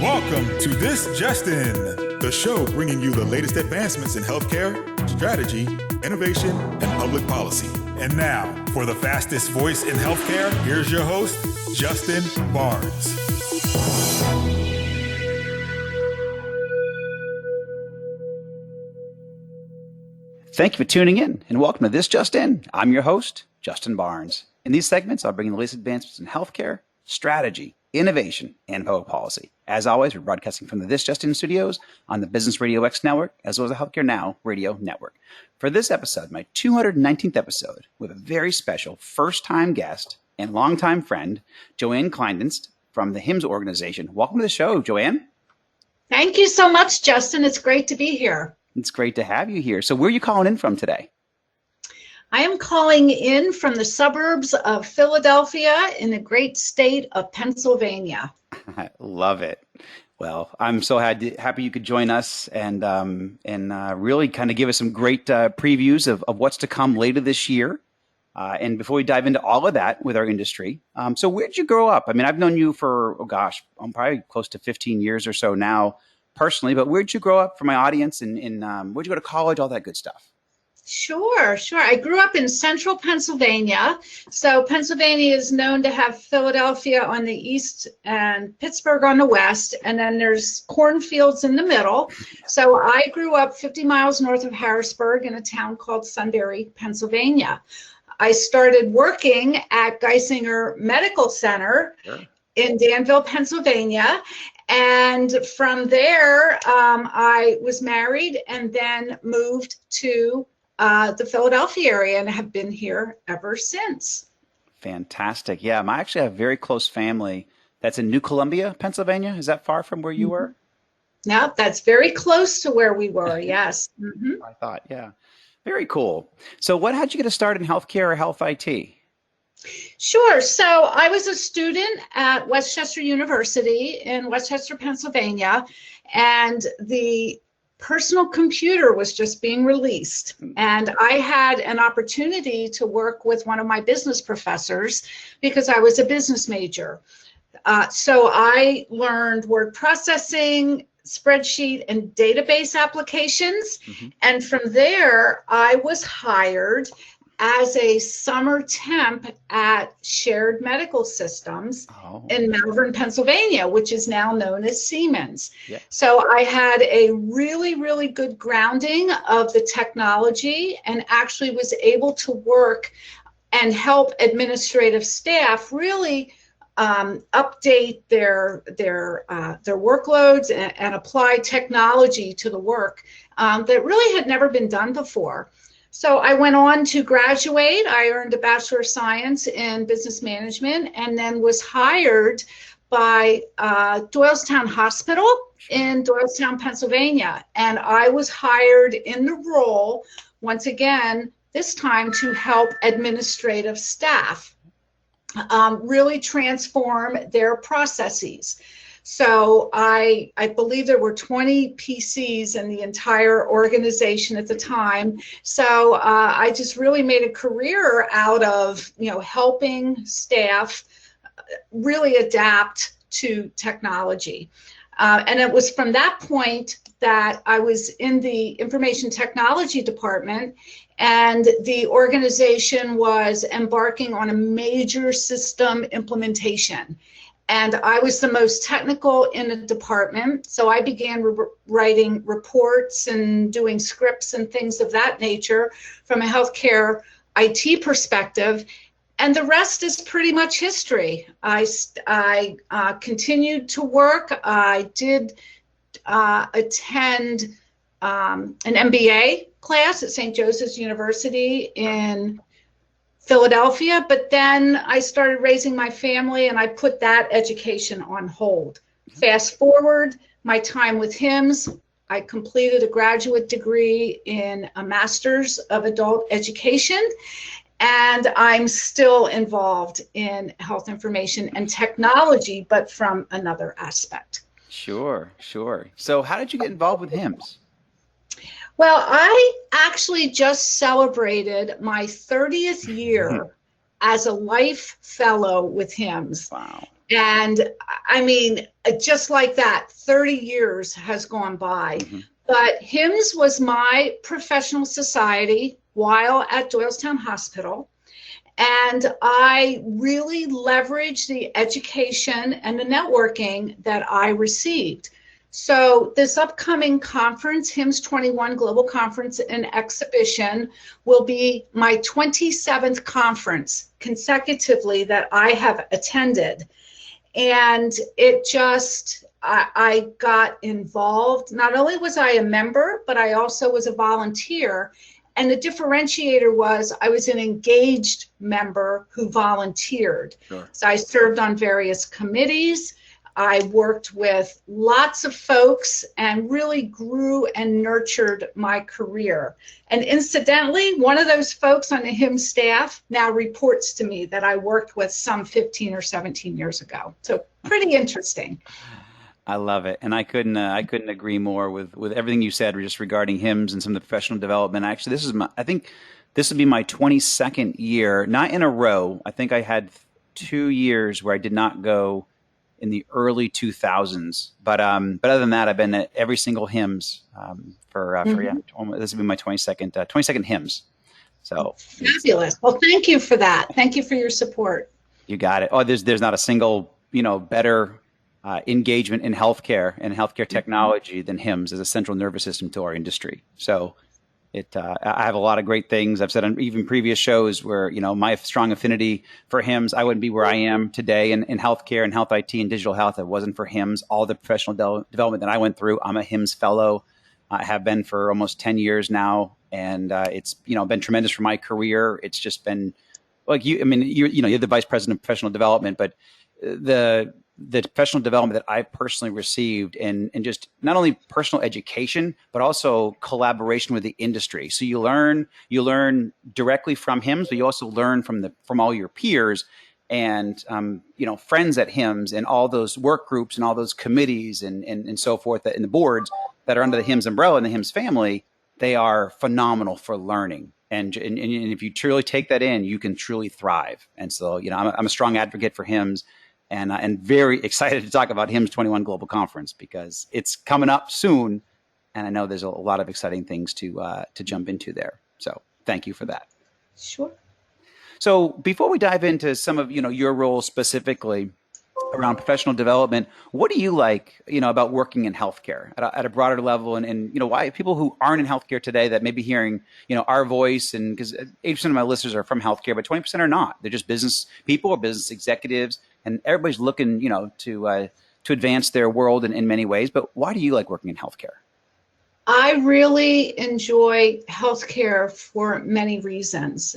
Welcome to This Just In, the show bringing you the latest advancements in healthcare, strategy, innovation, and public policy. And now, for the fastest voice in healthcare, here's your host, Justin Barnes. Thank you for tuning in, and welcome to This Just In. I'm your host, Justin Barnes. In these segments, I'll bring you the latest advancements in healthcare, strategy, innovation, and public policy. As always, we're broadcasting from the This Just In studios on the Business Radio X network, as well as the Healthcare Now radio network. For this episode, my 219th episode, with a very special first-time guest and longtime friend, JoAnn Klinedinst from the HIMSS organization. Welcome to the show, JoAnn. Thank you so much, Justin. It's great to be here. It's great to have you here. So where are you calling in from today? I am calling in from the suburbs of Philadelphia in the great state of Pennsylvania. I love it. Well, I'm so happy you could join us and really kind of give us some great previews of what's to come later this year. And before we dive into all of that with our industry, so where did you grow up? I mean, I've known you for, I'm probably close to 15 years or so now personally, but where did you grow up for my audience and where'd you go to college, all that good stuff? Sure. I grew up in central Pennsylvania. So Pennsylvania is known to have Philadelphia on the east and Pittsburgh on the west, and then there's cornfields in the middle. So I grew up 50 miles north of Harrisburg in a town called Sunbury, Pennsylvania. I started working at Geisinger Medical Center in Danville, Pennsylvania. And from there, I was married and then moved to the Philadelphia area and have been here ever since. Fantastic. Yeah, I actually have a very close family that's in New Columbia, Pennsylvania. Is that far from where you were? No, that's very close to where we were, yes. Mm-hmm. I thought, yeah. Very cool. So how'd you get a start in healthcare or health IT? Sure. So I was a student at Westchester University in Westchester, Pennsylvania, and the personal computer was just being released. And I had an opportunity to work with one of my business professors because I was a business major. So I learned word processing, spreadsheet, and database applications. Mm-hmm. And from there, I was hired as a summer temp at Shared Medical Systems in Malvern, Pennsylvania, which is now known as Siemens. Yeah. So I had a really, really good grounding of the technology and actually was able to work and help administrative staff really update their workloads and apply technology to the work that really had never been done before. So I went on to graduate. I earned a Bachelor of Science in Business Management and then was hired by Doylestown Hospital in Doylestown, Pennsylvania. And I was hired in the role, once again, this time to help administrative staff really transform their processes. So I believe there were 20 PCs in the entire organization at the time. So I just really made a career out of, helping staff really adapt to technology. And it was from that point that I was in the information technology department, and the organization was embarking on a major system implementation. And I was the most technical in the department, so I began writing reports and doing scripts and things of that nature from a healthcare IT perspective. And the rest is pretty much history. I continued to work. I did attend an MBA class at St. Joseph's University in Philadelphia, but then I started raising my family and I put that education on hold. Fast forward my time with HIMSS, I completed a graduate degree in a master's of adult education, and I'm still involved in health information and technology, but from another aspect. Sure. So how did you get involved with HIMSS? Well, I actually just celebrated my 30th year as a life fellow with HIMSS. Wow. And I mean, just like that, 30 years has gone by. Mm-hmm. But HIMSS was my professional society while at Doylestown Hospital. And I really leveraged the education and the networking that I received. So this upcoming conference, HIMSS21 Global Conference and Exhibition, will be my 27th conference consecutively that I have attended. And it just, I got involved. Not only was I a member, but I also was a volunteer. And the differentiator was I was an engaged member who volunteered. Sure. So I served on various committees. I worked with lots of folks and really grew and nurtured my career. And incidentally, one of those folks on the HIMSS staff now reports to me that I worked with some 15 or 17 years ago. So pretty interesting. I love it, and I couldn't agree more with everything you said just regarding HIMSS and some of the professional development. Actually, I think this would be my 22nd year, not in a row. I think I had 2 years where I did not go in the early 2000s, but other than that, I've been at every single HIMSS for this would be my 22nd HIMSS. So fabulous. Well, thank you for that. Thank you for your support. You got it. Oh, there's not a single better engagement in healthcare and healthcare technology than HIMSS as a central nervous system to our industry. So I have a lot of great things I've said on even previous shows where, my strong affinity for HIMSS. I wouldn't be where I am today in healthcare and health IT and digital health if it wasn't for HIMSS. All the professional development that I went through. I'm a HIMSS fellow. I have been for almost 10 years now. And it's, been tremendous for my career. It's just been like you're the vice president of professional development, but the professional development that I personally received and just not only personal education, but also collaboration with the industry. So you learn directly from HIMSS, but you also learn from all your peers and, friends at HIMSS and all those work groups and all those committees and so forth and the boards that are under the HIMSS umbrella and the HIMSS family. They are phenomenal for learning. And if you truly take that in, you can truly thrive. And so, I'm a strong advocate for HIMSS. And very excited to talk about HIMSS21 Global Conference because it's coming up soon, and I know there's a lot of exciting things to jump into there. So thank you for that. Sure. So before we dive into some of your role specifically around professional development, what do you like about working in healthcare at a broader level, and why people who aren't in healthcare today that may be hearing our voice, and because 80% of my listeners are from healthcare, but 20% are not. They're just business people or business executives. And everybody's looking, to advance their world in many ways. But why do you like working in healthcare? I really enjoy healthcare for many reasons.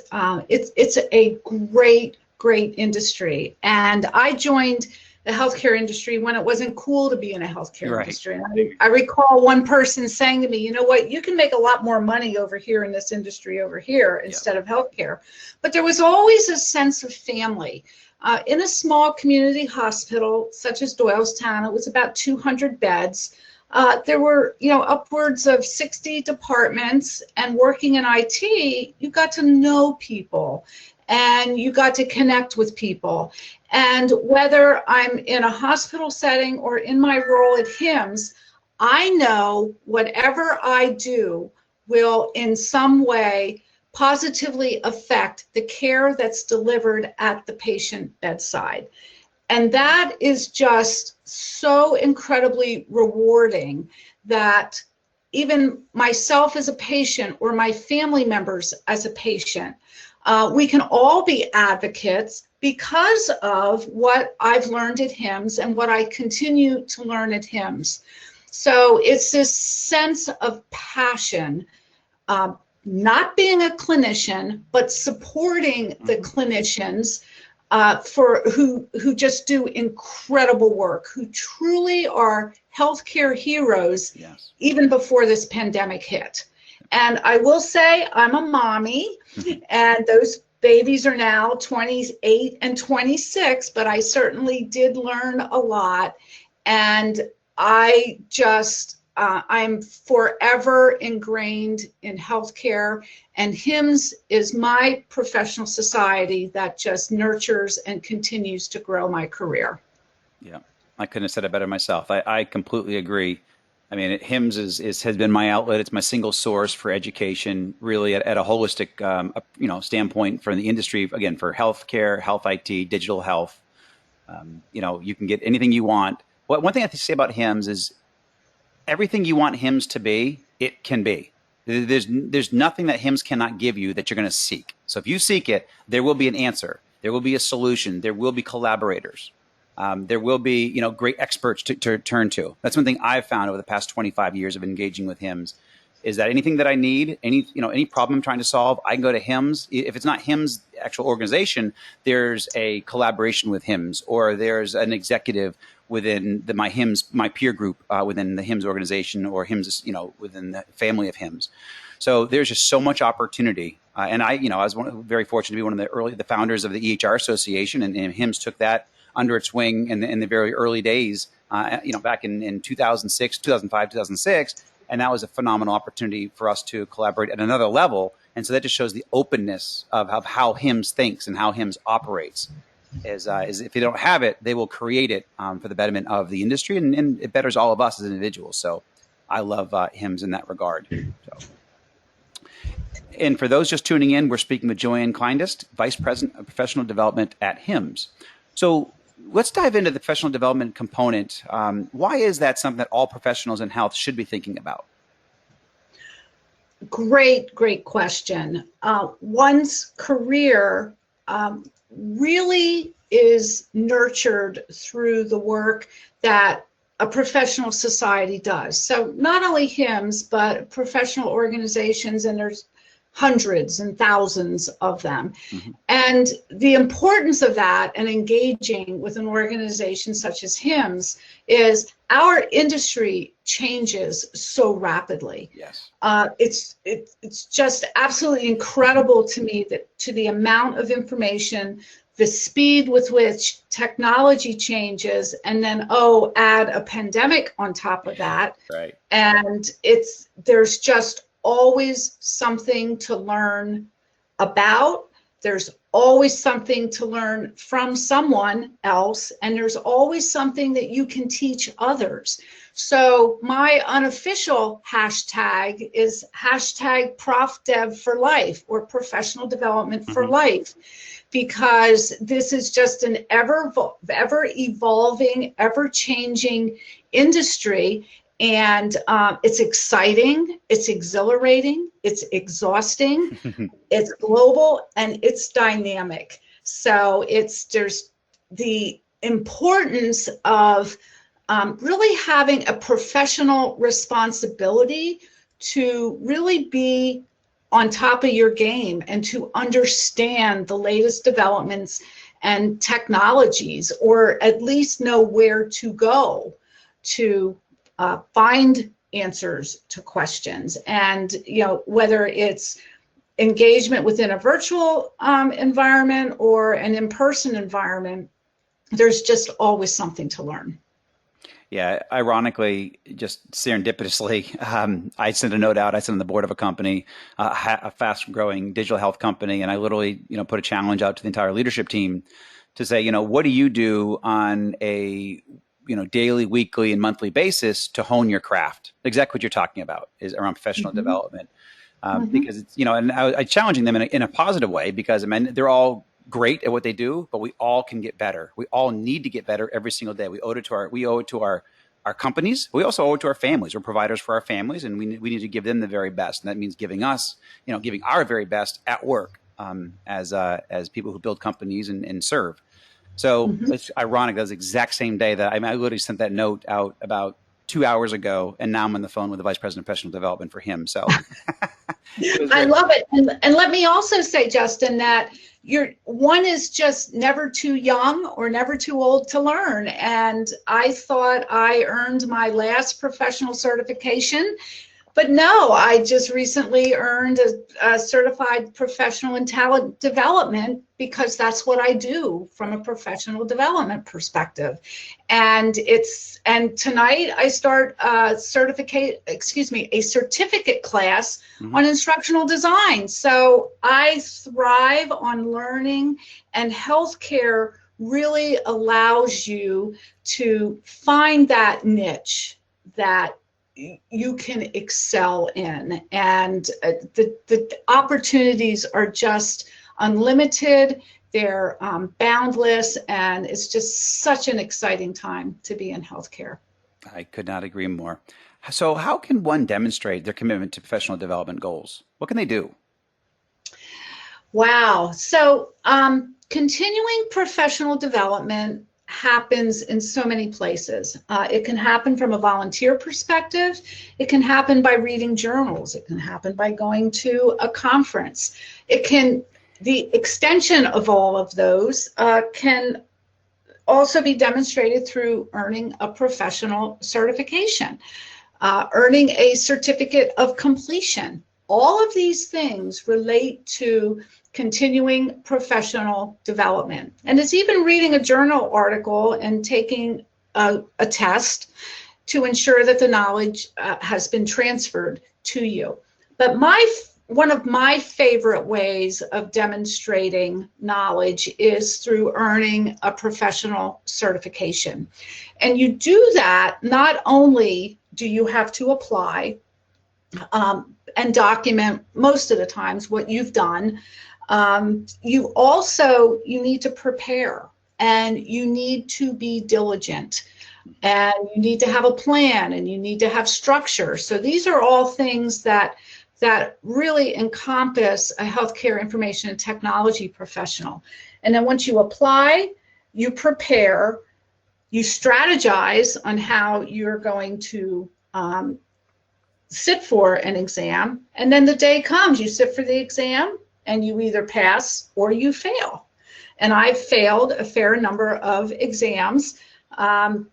It's a great industry. And I joined the healthcare industry when it wasn't cool to be in a healthcare industry. And I recall one person saying to me, you know what, you can make a lot more money over here in this industry over here instead of healthcare. But there was always a sense of family. In a small community hospital such as Doylestown, it was about 200 beds. There were, upwards of 60 departments, and working in IT, you got to know people and you got to connect with people. And whether I'm in a hospital setting or in my role at HIMSS, I know whatever I do will in some way positively affect the care that's delivered at the patient bedside. And that is just so incredibly rewarding that even myself as a patient or my family members as a patient, we can all be advocates because of what I've learned at HIMSS and what I continue to learn at HIMSS. So it's this sense of passion, not being a clinician, but supporting the clinicians who just do incredible work, who truly are healthcare heroes, even before this pandemic hit. And I will say I'm a mommy, and those babies are now 28 and 26, but I certainly did learn a lot. And I just, I'm forever ingrained in healthcare, and HIMSS is my professional society that just nurtures and continues to grow my career. Yeah, I couldn't have said it better myself. I completely agree. I mean, HIMSS has been my outlet. It's my single source for education, really at a holistic, standpoint for the industry. Again, for healthcare, health IT, digital health. You can get anything you want. One thing I have to say about HIMSS is everything you want HIMSS to be, it can be. There's nothing that HIMSS cannot give you that you're going to seek. So if you seek it, there will be an answer. There will be a solution. There will be collaborators. There will be, great experts to turn to. That's one thing I've found over the past 25 years of engaging with HIMSS, is that anything that I need, any problem I'm trying to solve, I can go to HIMSS. If it's not HIMSS actual organization, there's a collaboration with HIMSS, or there's an executive within my peer group within the HIMSS organization, or HIMSS, within the family of HIMSS. So there's just so much opportunity. And I was very fortunate to be one of the founders of the EHR Association, and HIMSS took that under its wing in the very early days, back in 2006, 2005, 2006. And that was a phenomenal opportunity for us to collaborate at another level. And so that just shows the openness of how HIMSS thinks and how HIMSS operates. Is if they don't have it, they will create it for the betterment of the industry, and it betters all of us as individuals. So I love HIMSS in that regard. And for those just tuning in, we're speaking with JoAnn Klinedinst, Vice President of Professional Development at HIMSS. So let's dive into the professional development component. Why is that something that all professionals in health should be thinking about? Great question. One's career really is nurtured through the work that a professional society does. So not only HIMSS, but professional organizations, and there's hundreds and thousands of them. Mm-hmm. And the importance of that and engaging with an organization such as HIMSS is our industry changes so rapidly. Yes. It's just absolutely incredible to me to the amount of information, the speed with which technology changes, and then add a pandemic on top of that. Right. And there's just always something to learn about. There's always something to learn from someone else, and there's always something that you can teach others. So my unofficial hashtag is #ProfDev for life, or professional development for life, because this is just an ever evolving, ever changing industry. And it's exciting, it's exhilarating, it's exhausting, it's global, and it's dynamic. So there's the importance of really having a professional responsibility to really be on top of your game and to understand the latest developments and technologies, or at least know where to go to find answers to questions. And whether it's engagement within a virtual environment or an in-person environment, there's just always something to learn. Yeah, ironically, just serendipitously, I sent a note out. I sent on the board of a company, a fast-growing digital health company, and I literally, put a challenge out to the entire leadership team to say, what do you do on a daily, weekly, and monthly basis to hone your craft? Exactly what you're talking about is around professional development, because it's, and I challenging them in a positive way, because they're all great at what they do, but we all can get better. We all need to get better every single day. We owe it to our companies. We also owe it to our families. We're providers for our families, and we need to give them the very best. And that means giving our very best at work as people who build companies and serve. So it's ironic. That was the exact same day that I literally sent that note out about 2 hours ago, and now I'm on the phone with the Vice President of Professional Development for HIMSS. So I love it. And let me also say, Justin, that one is just never too young or never too old to learn. And I thought I earned my last professional certification, but no, I just recently earned a certified professional in talent development, because that's what I do from a professional development perspective. And tonight I start a certificate class on instructional design. So I thrive on learning, and healthcare really allows you to find that niche that you can excel in. And the opportunities are just unlimited. They're boundless, and it's just such an exciting time to be in healthcare. I could not agree more. So how can one demonstrate their commitment to professional development goals? What can they do? Wow. So continuing professional development happens in so many places. It can happen from a volunteer perspective. It can happen by reading journals. It can happen by going to a conference. The extension of all of those can also be demonstrated through earning a professional certification, earning a certificate of completion. All of these things relate to continuing professional development. And it's even reading a journal article and taking a test to ensure that the knowledge has been transferred to you. But one of my favorite ways of demonstrating knowledge is through earning a professional certification. And you do that, not only do you have to apply and document most of the times what you've done, you need to prepare, and you need to be diligent, and you need to have a plan, and you need to have structure. So these are all things that really encompass a healthcare information and technology professional. And then once you apply, you prepare, you strategize on how you're going to sit for an exam, and then the day comes, you sit for the exam, and you either pass or you fail. And I've failed a fair number of exams, and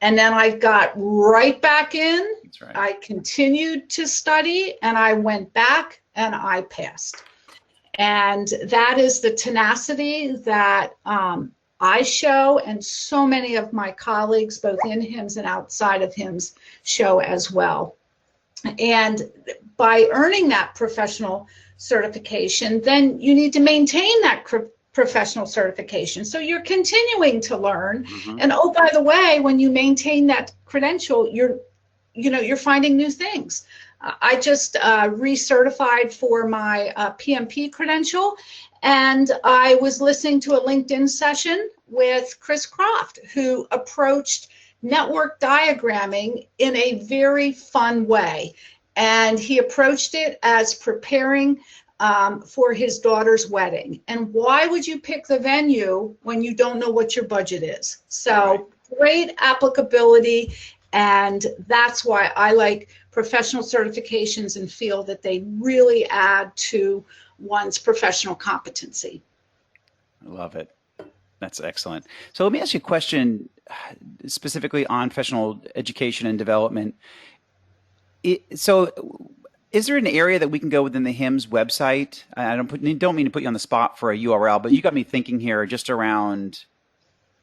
then I got right back in. That's right. I continued to study, and I went back and I passed. And that is the tenacity that I show, and so many of my colleagues, both in HIMSS and outside of HIMSS, show as well. And by earning that professional certification, then you need to maintain that professional certification. So you're continuing to learn. Mm-hmm. And oh, by the way, when you maintain that credential, you're finding new things. I just recertified for my PMP credential, and I was listening to a LinkedIn session with Chris Croft, who approached network diagramming in a very fun way. And he approached it as preparing for his daughter's wedding. And why would you pick the venue when you don't know what your budget is? So great applicability, and that's why I like professional certifications and feel that they really add to one's professional competency. I love it. That's excellent. So let me ask you a question specifically on professional education and development. So is there an area that we can go within the HIMSS website? I don't mean to put you on the spot for a URL, but you got me thinking here just around,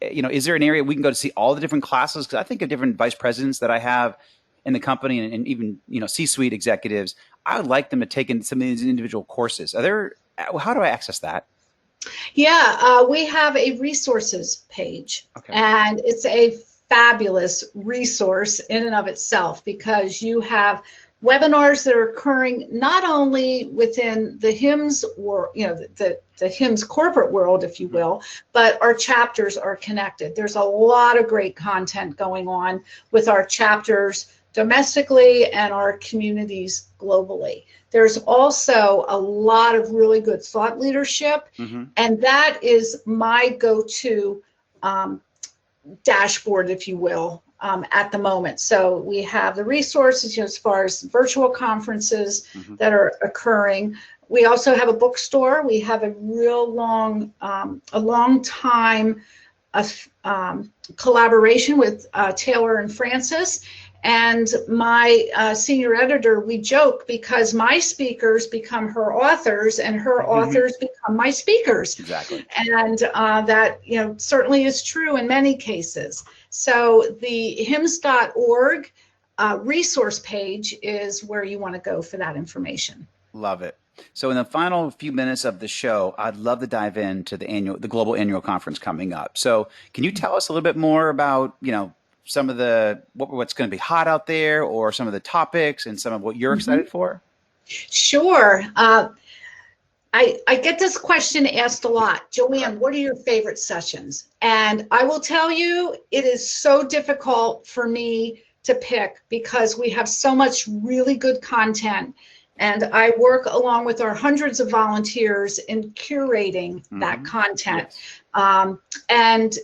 is there an area we can go to see all the different classes? Because I think of different vice presidents that I have in the company, and even, C-suite executives. I would like them to take in some of these individual courses. How do I access that? Yeah, we have a resources page, and it's a fabulous resource in and of itself, because you have webinars that are occurring not only within the HIMSS or the HIMSS corporate world, if you will, but our chapters are connected. There's a lot of great content going on with our chapters domestically and our communities globally. There's also a lot of really good thought leadership, and that is my go-to dashboard, if you will, at the moment. So we have the resources as far as virtual conferences that are occurring. We also have a bookstore. We have a real long time collaboration with Taylor and Francis. And my senior editor, we joke, because my speakers become her authors, and her authors become my speakers. Exactly. And that certainly is true in many cases. So the HIMSS.org resource page is where you want to go for that information. Love it. So in the final few minutes of the show, I'd love to dive into the global annual conference coming up. So can you tell us a little bit more about, some of what's going to be hot out there, or some of the topics and some of what you're excited for? Sure. I get this question asked a lot. JoAnn, what are your favorite sessions? And I will tell you, it is so difficult for me to pick because we have so much really good content. And I work along with our hundreds of volunteers in curating that content. Yes. And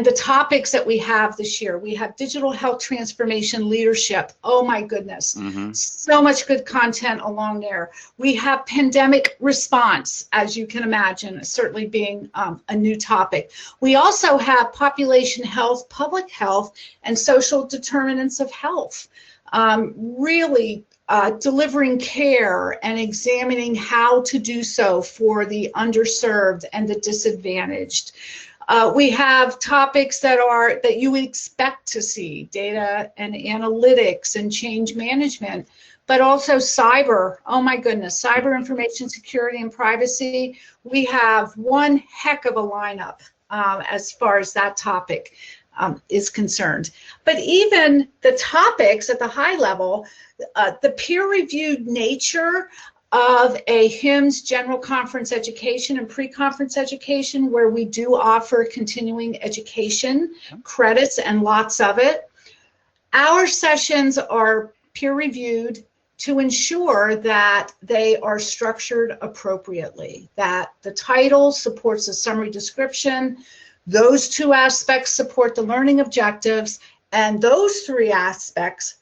the topics that we have this year, we have digital health transformation leadership. Oh my goodness, so much good content along there. We have pandemic response, as you can imagine, certainly being a new topic. We also have population health, public health, and social determinants of health. Really delivering care and examining how to do so for the underserved and the disadvantaged. We have topics that you would expect to see, data and analytics and change management, but also cyber. Oh my goodness, cyber information security and privacy. We have one heck of a lineup as far as that topic is concerned. But even the topics at the high level, the peer-reviewed nature of a HIMSS General Conference education and pre-conference education, where we do offer continuing education credits and lots of it. Our sessions are peer-reviewed to ensure that they are structured appropriately, that the title supports a summary description, those two aspects support the learning objectives, and those three aspects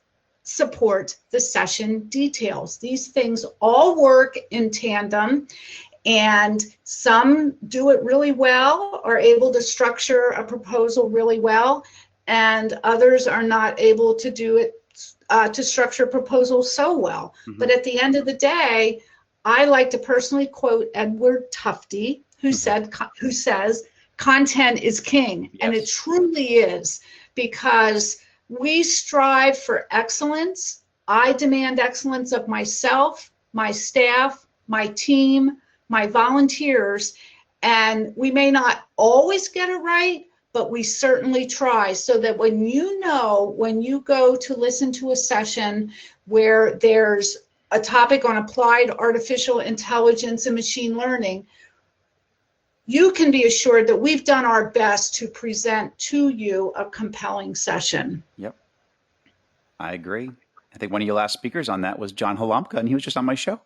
support the session details. These things all work in tandem, and some do it really well, are able to structure a proposal really well, and others are not able to do it, to structure a proposal so well. But at the end of the day, I like to personally quote Edward Tufte, who says, content is king. Yes. And it truly is, because we strive for excellence. I demand excellence of myself, my staff, my team, my volunteers, and we may not always get it right, but we certainly try, so that when you go to listen to a session where there's a topic on applied artificial intelligence and machine learning, you can be assured that we've done our best to present to you a compelling session. Yep, I agree. I think one of your last speakers on that was John Halamka, and he was just on my show.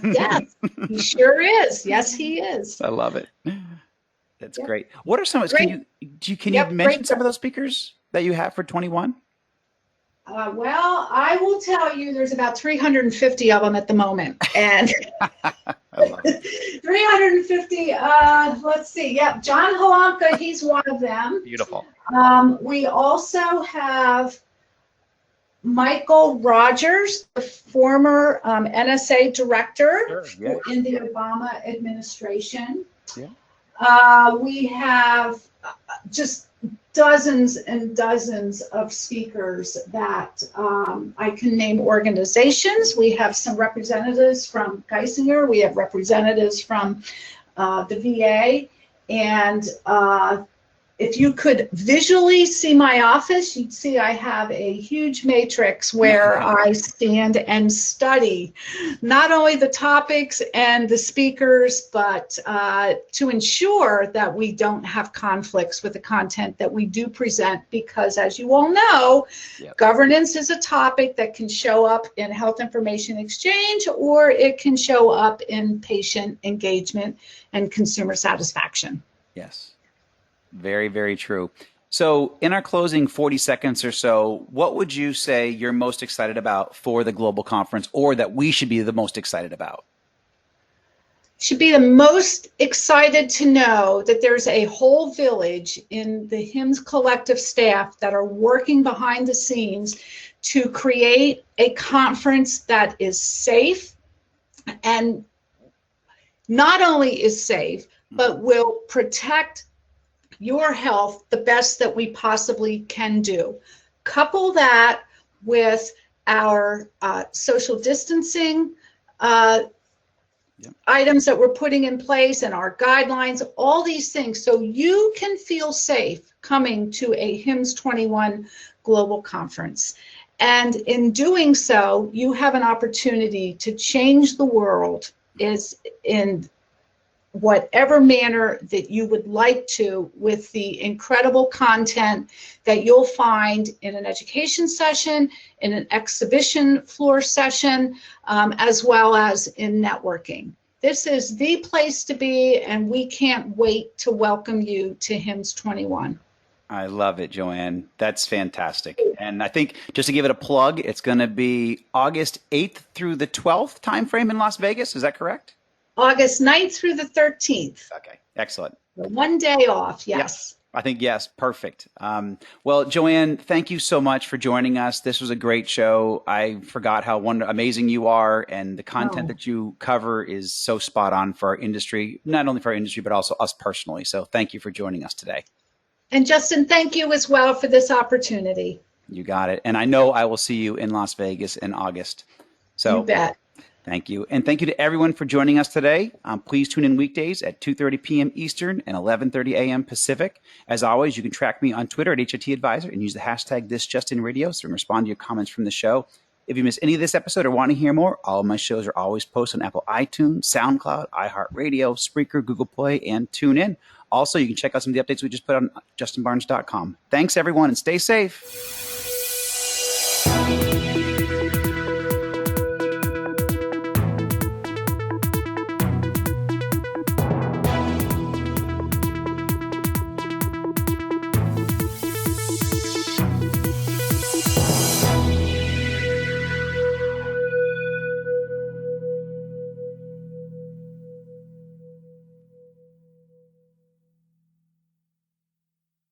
Yes, he sure is. Yes, he is. I love it. That's great. What are some? Can you mention some of those speakers that you have for 21? Well, I will tell you, there's about 350 of them at the moment, and 350. Let's see. Yep, John Halamka, he's one of them. Beautiful. We also have Michael Rogers, the former NSA director in the Obama administration. Yeah. We have just dozens and dozens of speakers that I can name organizations. We have some representatives from Geisinger. We have representatives from the VA. And if you could visually see my office, you'd see I have a huge matrix where I stand and study not only the topics and the speakers, but to ensure that we don't have conflicts with the content that we do present, because as you all know, governance is a topic that can show up in health information exchange, or it can show up in patient engagement and consumer satisfaction. Yes. Very, very true. So in our closing 40 seconds or so, what would you say you're most excited about for the global conference, or that we should be the most excited about? Should be the most excited to know that there's a whole village in the HIMSS collective staff that are working behind the scenes to create a conference that is safe, and not only is safe, but will protect your health the best that we possibly can do. Couple that with our social distancing items that we're putting in place and our guidelines, all these things, so you can feel safe coming to a HIMSS21 global conference. And in doing so, you have an opportunity to change the world is in whatever manner that you would like to, with the incredible content that you'll find in an education session, in an exhibition floor session, as well as in networking. This is the place to be, and we can't wait to welcome you to HIMSS21. I love it, JoAnn. That's fantastic. And I think just to give it a plug, it's going to be August 8th through the 12th timeframe in Las Vegas. Is that correct? August 9th through the 13th. Okay, excellent. 1 day off, yes. I think, yes, perfect. Well, JoAnn, thank you so much for joining us. This was a great show. I forgot how amazing you are, and the content that you cover is so spot on for our industry, not only for our industry, but also us personally. So thank you for joining us today. And Justin, thank you as well for this opportunity. You got it. And I know I will see you in Las Vegas in August. So you bet. Thank you. And thank you to everyone for joining us today. Please tune in weekdays at 2:30 p.m. Eastern and 11:30 a.m. Pacific. As always, you can track me on Twitter at HIT Advisor and use the hashtag ThisJustinRadio so we can respond to your comments from the show. If you missed any of this episode or want to hear more, all of my shows are always posted on Apple iTunes, SoundCloud, iHeartRadio, Spreaker, Google Play, and TuneIn. Also, you can check out some of the updates we just put on justinbarnes.com. Thanks, everyone, and stay safe.